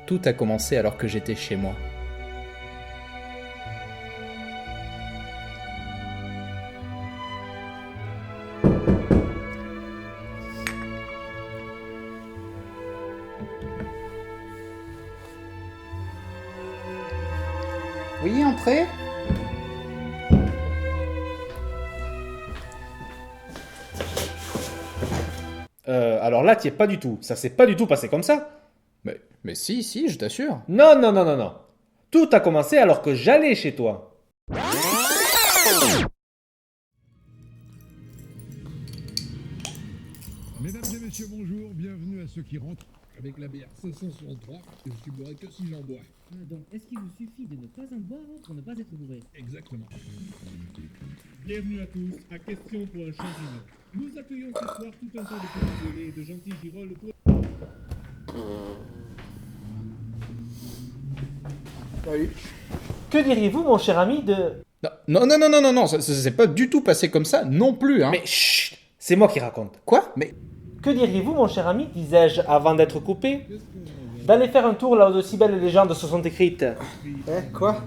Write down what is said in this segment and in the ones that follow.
Tout a commencé alors que j'étais chez moi. Oui, entrez. Alors là, t'y es pas du tout. Ça s'est pas du tout passé comme ça. Mais si, je t'assure. Non, non, non, non, non. Tout a commencé alors que j'allais chez toi. Mesdames et messieurs, bonjour, bienvenue à ceux qui rentrent avec la bière 563. Je suis bourré que si j'en bois. Donc, est-ce qu'il vous suffit de ne pas en boire pour ne pas être bourré? Exactement. Bienvenue à tous à Question pour un changement. Nous accueillons ce soir tout un tas de petits volets et de gentils girolles pour... Salut. Que diriez-vous, mon cher ami, de... Non, ça s'est pas du tout passé comme ça non plus, hein. Mais chut, c'est moi qui raconte. Quoi? Mais Que diriez-vous, mon cher ami, disais-je avant d'être coupé, d'aller faire un tour là où de si belles légendes se sont écrites? quoi?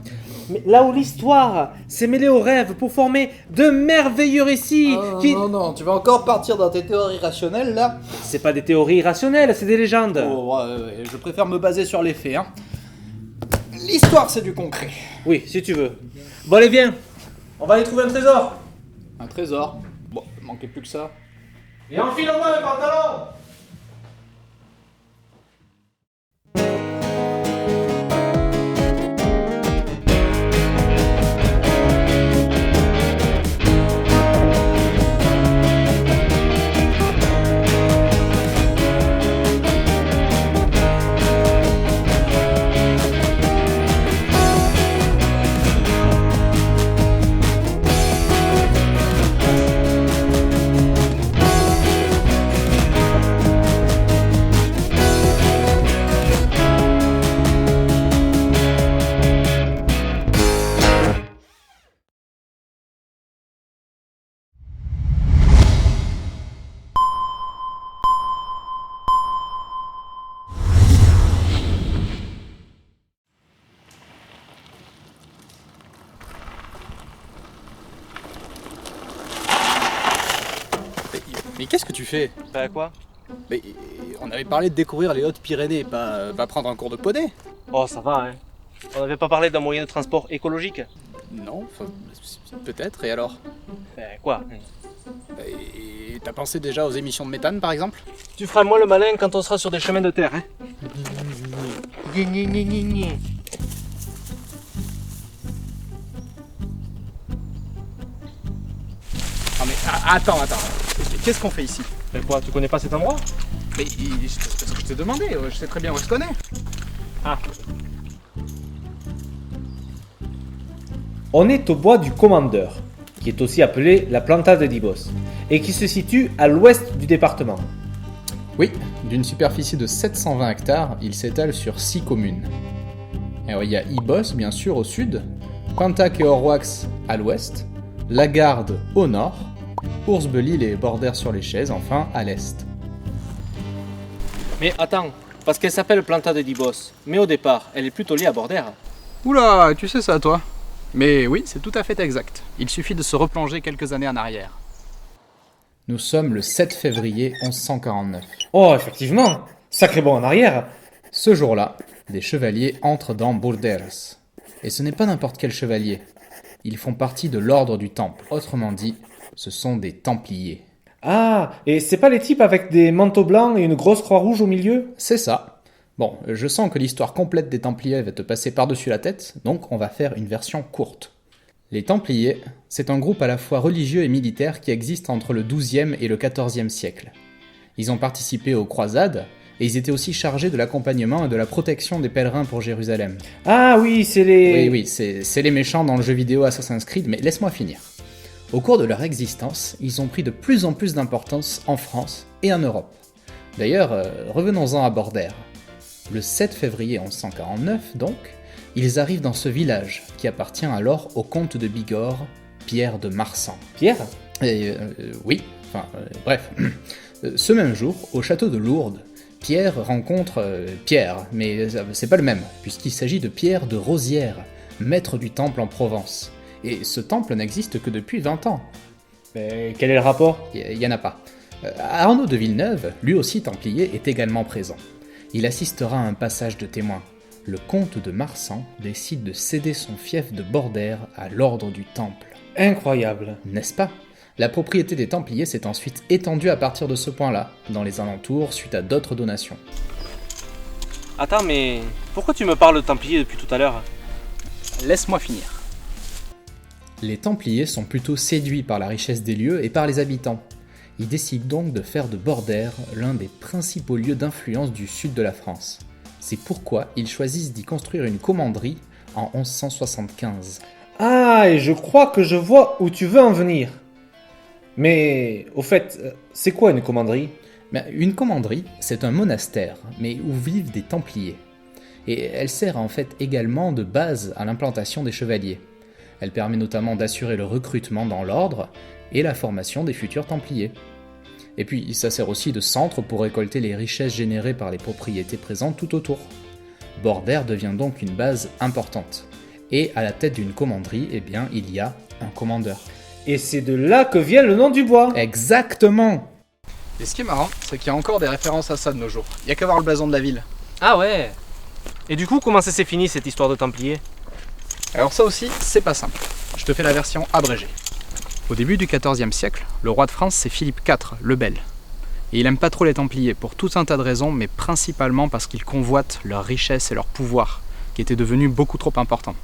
Mais là où l'histoire s'est mêlée aux rêves pour former de merveilleux récits qui... Non, tu vas encore partir dans tes théories rationnelles, là? C'est pas des théories irrationnelles, c'est des légendes. Oh, je préfère me baser sur les faits, hein. L'histoire, c'est du concret. Oui, si tu veux. Bon, allez, viens. On va aller trouver un trésor. Un trésor. Bon, manquait plus que ça. Et enfile-moi un pantalon. Mais qu'est-ce que tu fais? Bah quoi? Mais on avait parlé de découvrir les Hautes-Pyrénées, pas prendre un cours de poney. Oh ça va hein. On n'avait pas parlé d'un moyen de transport écologique? Non, enfin, peut-être, et alors? Ben quoi? Et t'as pensé déjà aux émissions de méthane, par exemple? Tu feras moins le malin quand on sera sur des chemins de terre hein. Ah mais attends. Qu'est-ce qu'on fait ici? Ben quoi, tu connais pas cet endroit? Mais c'est parce que je t'ai demandé, je sais très bien où je connais. Ah. On est au bois du Commandeur, qui est aussi appelé la Planta de Dibos, et qui se situe à l'ouest du département. Oui, d'une superficie de 720 hectares, il s'étale sur 6 communes. Alors, il y a Ibos, bien sûr, au sud, Cantac et Orwax à l'ouest, Lagarde au nord, Oursbelil et Bordères-sur-les-Chaises, enfin, à l'est. Mais attends, parce qu'elle s'appelle Planta de Dibos, mais au départ, elle est plutôt liée à Bordère. Oula, tu sais ça, toi? Mais oui, c'est tout à fait exact. Il suffit de se replonger quelques années en arrière. Nous sommes le 7 février 1149. Oh, effectivement, sacré bon en arrière. Ce jour-là, des chevaliers entrent dans Bordères. Et ce n'est pas n'importe quel chevalier. Ils font partie de l'ordre du Temple. Autrement dit, ce sont des Templiers. Ah, et c'est pas les types avec des manteaux blancs et une grosse croix rouge au milieu? C'est ça. Bon, je sens que l'histoire complète des Templiers va te passer par-dessus la tête, donc on va faire une version courte. Les Templiers, c'est un groupe à la fois religieux et militaire qui existe entre le XIIe et le XIVe siècle. Ils ont participé aux croisades, et ils étaient aussi chargés de l'accompagnement et de la protection des pèlerins pour Jérusalem. Ah oui, c'est les... Oui, c'est les méchants dans le jeu vidéo Assassin's Creed, mais laisse-moi finir. Au cours de leur existence, ils ont pris de plus en plus d'importance en France et en Europe. D'ailleurs, revenons-en à Bordères. Le 7 février 1149, donc, ils arrivent dans ce village qui appartient alors au comte de Bigorre, Pierre de Marsan. Pierre? Oui, bref. Ce même jour, au château de Lourdes, Pierre rencontre Pierre, mais c'est pas le même, puisqu'il s'agit de Pierre de Rosières, maître du temple en Provence. Et ce temple n'existe que depuis 20 ans. Mais quel est le rapport? Il y en a pas. Arnaud de Villeneuve, lui aussi templier, est également présent. Il assistera à un passage de témoin. Le comte de Marsan décide de céder son fief de Bordère à l'ordre du Temple. Incroyable. N'est-ce pas? La propriété des Templiers s'est ensuite étendue à partir de ce point-là, dans les alentours, suite à d'autres donations. Attends, mais pourquoi tu me parles de Templiers depuis tout à l'heure? Laisse-moi finir. Les Templiers sont plutôt séduits par la richesse des lieux et par les habitants. Ils décident donc de faire de Bordère l'un des principaux lieux d'influence du sud de la France. C'est pourquoi ils choisissent d'y construire une commanderie en 1175. Ah, et je crois que je vois où tu veux en venir. Mais, au fait, c'est quoi une commanderie? Une commanderie, c'est un monastère, mais où vivent des Templiers. Et elle sert en fait également de base à l'implantation des chevaliers. Elle permet notamment d'assurer le recrutement dans l'ordre et la formation des futurs Templiers. Et puis, ça sert aussi de centre pour récolter les richesses générées par les propriétés présentes tout autour. Bordère devient donc une base importante. Et à la tête d'une commanderie, eh bien, il y a un commandeur. Et c'est de là que vient le nom du bois. Exactement! Et ce qui est marrant, c'est qu'il y a encore des références à ça de nos jours. Il y a qu'à voir le blason de la ville. Ah ouais. Et du coup, comment ça s'est fini cette histoire de Templiers? Alors ça aussi, c'est pas simple. Je te fais la version abrégée. Au début du XIVe siècle, le roi de France c'est Philippe IV, le Bel. Et il aime pas trop les Templiers pour tout un tas de raisons, mais principalement parce qu'ils convoitent leur richesse et leur pouvoir, qui étaient devenus beaucoup trop importants.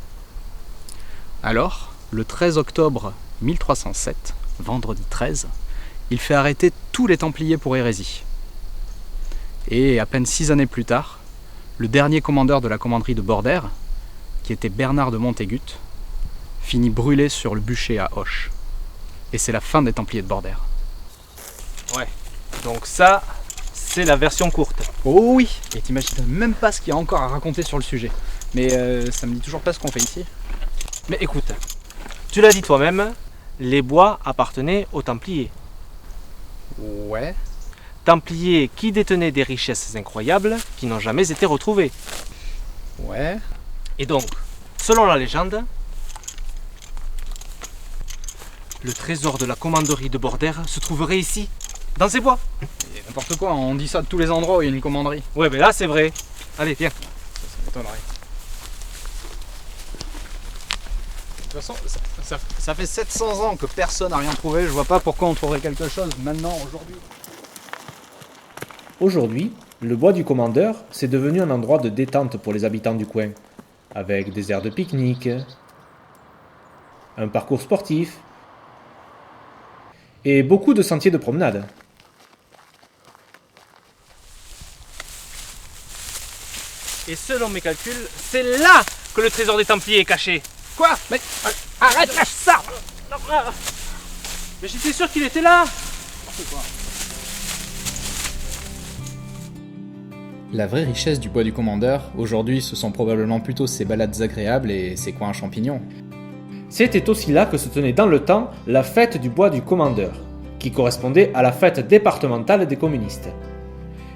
Alors, le 13 octobre 1307, vendredi 13, il fait arrêter tous les Templiers pour hérésie. Et à peine 6 années plus tard, le dernier commandeur de la commanderie de Bordère, qui était Bernard de Montégut, finit brûlé sur le bûcher à Auch. Et c'est la fin des Templiers de Bordère. Ouais. Donc ça, c'est la version courte. Oh oui! Et t'imagines même pas ce qu'il y a encore à raconter sur le sujet. Mais ça me dit toujours pas ce qu'on fait ici. Mais écoute, tu l'as dit toi-même, les bois appartenaient aux Templiers. Ouais. Templiers qui détenaient des richesses incroyables qui n'ont jamais été retrouvées. Ouais. Et donc, selon la légende, le trésor de la commanderie de Bordère se trouverait ici, dans ces bois. Et n'importe quoi, on dit ça de tous les endroits où il y a une commanderie. Ouais, mais là c'est vrai. Allez, viens. Ça m'étonnerait. De toute façon, ça fait 700 ans que personne n'a rien trouvé. Je vois pas pourquoi on trouverait quelque chose maintenant, aujourd'hui. Aujourd'hui, le bois du commandeur, c'est devenu un endroit de détente pour les habitants du coin, avec des aires de pique-nique, un parcours sportif et beaucoup de sentiers de promenade. Et selon mes calculs, c'est là que le trésor des Templiers est caché. Quoi? Mais arrête, lâche ça! Mais j'étais sûr qu'il était là. La vraie richesse du bois du commandeur, aujourd'hui, ce sont probablement plutôt ses balades agréables et ses coins à champignons. C'était aussi là que se tenait dans le temps la fête du bois du commandeur, qui correspondait à la fête départementale des communistes.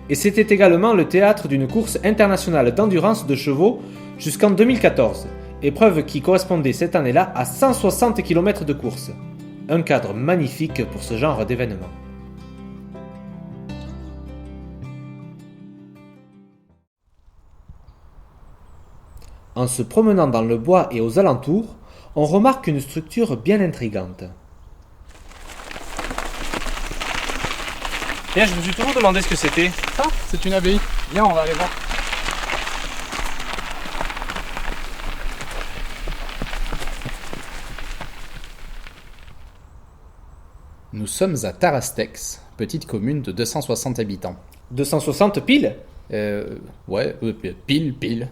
Et c'était également le théâtre d'une course internationale d'endurance de chevaux jusqu'en 2014, épreuve qui correspondait cette année-là à 160 km de course. Un cadre magnifique pour ce genre d'événement. En se promenant dans le bois et aux alentours, on remarque une structure bien intrigante. Tiens, je me suis toujours demandé ce que c'était. Ah, c'est une abbaye. Viens, on va aller voir. Nous sommes à Tarastex, petite commune de 260 habitants. 260 piles? Pile.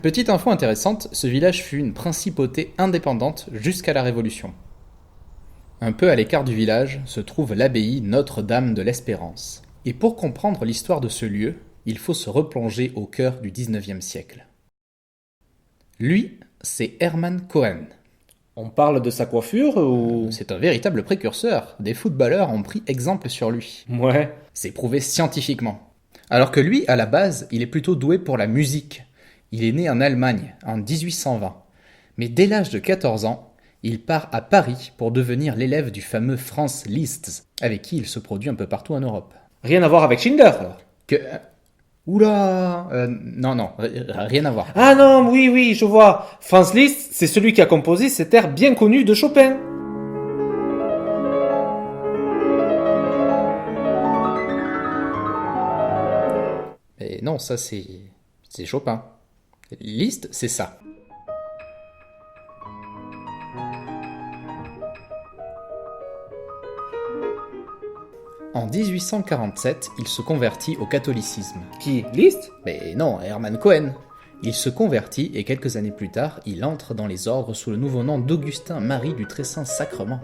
Petite info intéressante, ce village fut une principauté indépendante jusqu'à la Révolution. Un peu à l'écart du village se trouve l'abbaye Notre-Dame de l'Espérance. Et pour comprendre l'histoire de ce lieu, il faut se replonger au cœur du XIXe siècle. Lui, c'est Hermann Cohen. On parle de sa coiffure ou... C'est un véritable précurseur. Des footballeurs ont pris exemple sur lui. Ouais. C'est prouvé scientifiquement. Alors que lui, à la base, il est plutôt doué pour la musique. Il est né en Allemagne, en 1820. Mais dès l'âge de 14 ans, il part à Paris pour devenir l'élève du fameux Franz Liszt, avec qui il se produit un peu partout en Europe. Rien à voir avec Schindler. Que... Oula non, rien à voir. Ah non, oui, je vois. Franz Liszt, c'est celui qui a composé cet air bien connu de Chopin. Mais non, ça c'est Chopin. Liszt, c'est ça. En 1847, il se convertit au catholicisme. Qui? Liszt? Mais non, Hermann Cohen. Il se convertit et quelques années plus tard, il entre dans les ordres sous le nouveau nom d'Augustin Marie du Très-Saint Sacrement.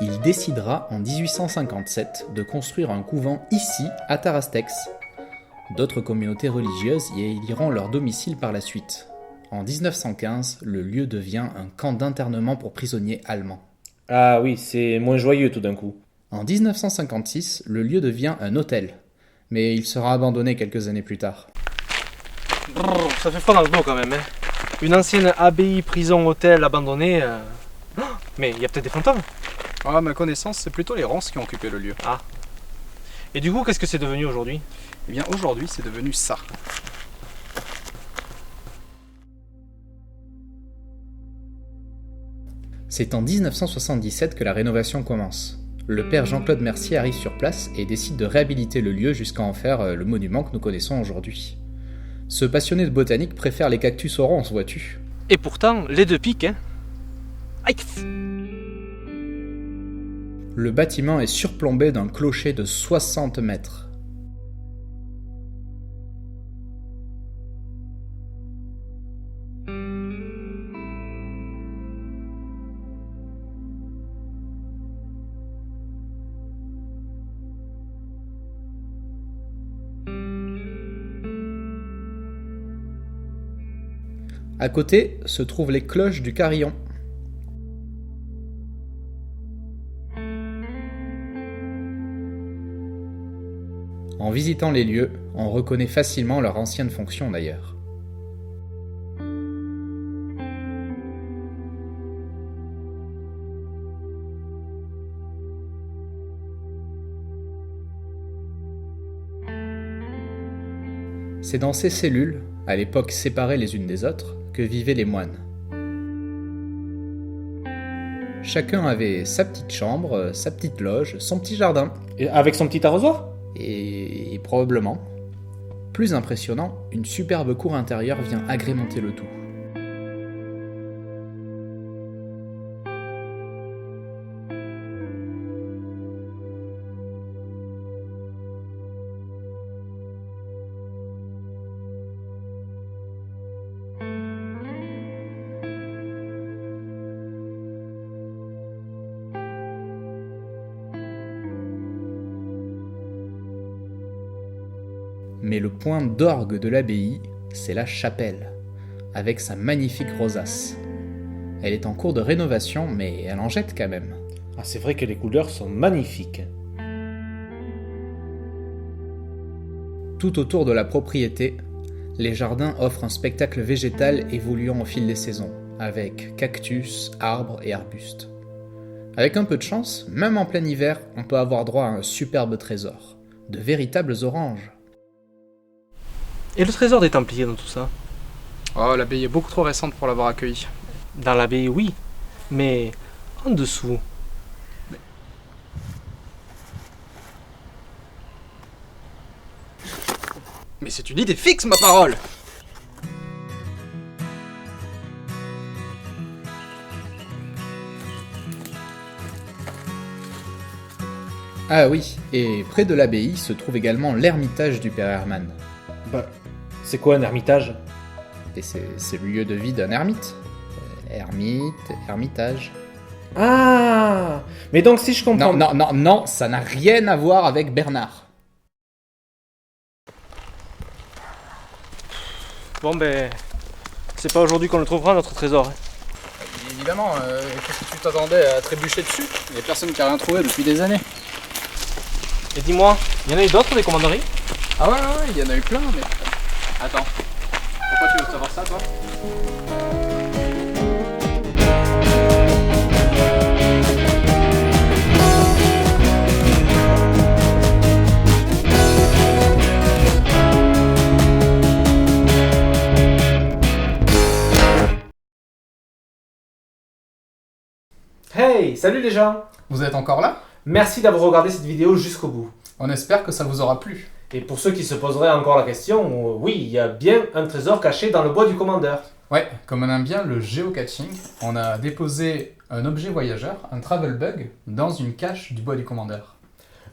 Il décidera en 1857 de construire un couvent ici, à Tarastex. D'autres communautés religieuses y éliront leur domicile par la suite. En 1915, le lieu devient un camp d'internement pour prisonniers allemands. Ah oui, c'est moins joyeux tout d'un coup. En 1956, le lieu devient un hôtel, mais il sera abandonné quelques années plus tard. Brrr, ça fait froid dans le dos quand même. Hein. Une ancienne abbaye, prison, hôtel abandonnée. Oh, mais il y a peut-être des fantômes. À ma connaissance, c'est plutôt les ronces qui ont occupé le lieu. Ah. Et du coup, qu'est-ce que c'est devenu aujourd'hui? Eh bien, aujourd'hui, c'est devenu ça. C'est en 1977 que la rénovation commence. Le père Jean-Claude Mercier arrive sur place et décide de réhabiliter le lieu jusqu'à en faire le monument que nous connaissons aujourd'hui. Ce passionné de botanique préfère les cactus aux ronces, vois-tu. Et pourtant, les deux piquent, hein. Aïe. Le bâtiment est surplombé d'un clocher de 60 mètres. À côté se trouvent les cloches du carillon. En visitant les lieux, on reconnaît facilement leur ancienne fonction d'ailleurs. C'est dans ces cellules, à l'époque séparées les unes des autres, que vivaient les moines. Chacun avait sa petite chambre, sa petite loge, son petit jardin. Et avec son petit arrosoir? Et probablement, plus impressionnant, une superbe cour intérieure vient agrémenter le tout. Mais le point d'orgue de l'abbaye, c'est la chapelle, avec sa magnifique rosace. Elle est en cours de rénovation, mais elle en jette quand même. Ah, c'est vrai que les couleurs sont magnifiques. Tout autour de la propriété, les jardins offrent un spectacle végétal évoluant au fil des saisons, avec cactus, arbres et arbustes. Avec un peu de chance, même en plein hiver, on peut avoir droit à un superbe trésor, de véritables oranges. Et le trésor des Templiers dans tout ça? Oh, l'abbaye est beaucoup trop récente pour l'avoir accueilli. Dans l'abbaye, oui. Mais en dessous. Mais c'est une idée fixe, ma parole! Ah oui, et près de l'abbaye se trouve également l'ermitage du père Hermann. Bah, c'est quoi un ermitage? Et c'est le lieu de vie d'un ermite. Ermite, ermitage. Ah! Mais donc si je comprends... Non, ça n'a rien à voir avec Bernard. Bon ben, c'est pas aujourd'hui qu'on le trouvera notre trésor. Hein. Évidemment, qu'est-ce que tu t'attendais à trébucher dessus? Il y a personne qui a rien trouvé depuis des années. Et dis-moi, il y en a eu d'autres des commanderies? Ah ouais, il y en a eu plein, mais... Attends. Pourquoi tu veux savoir ça, toi? Hey, salut les gens! Vous êtes encore là? Merci d'avoir regardé cette vidéo jusqu'au bout. On espère que ça vous aura plu. Et pour ceux qui se poseraient encore la question, oui, il y a bien un trésor caché dans le bois du commandeur. Ouais, comme on aime bien le géocaching, on a déposé un objet voyageur, un travel bug, dans une cache du bois du commandeur.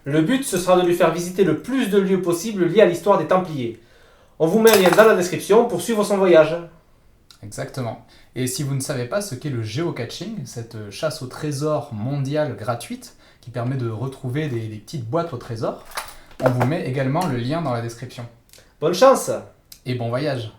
Le but, ce sera de lui faire visiter le plus de lieux possible liés à l'histoire des Templiers. On vous met un lien dans la description pour suivre son voyage. Exactement. Et si vous ne savez pas ce qu'est le géocaching, cette chasse au trésor mondiale gratuite, qui permet de retrouver des petites boîtes au trésor, on vous met également le lien dans la description. Bonne chance! Et bon voyage!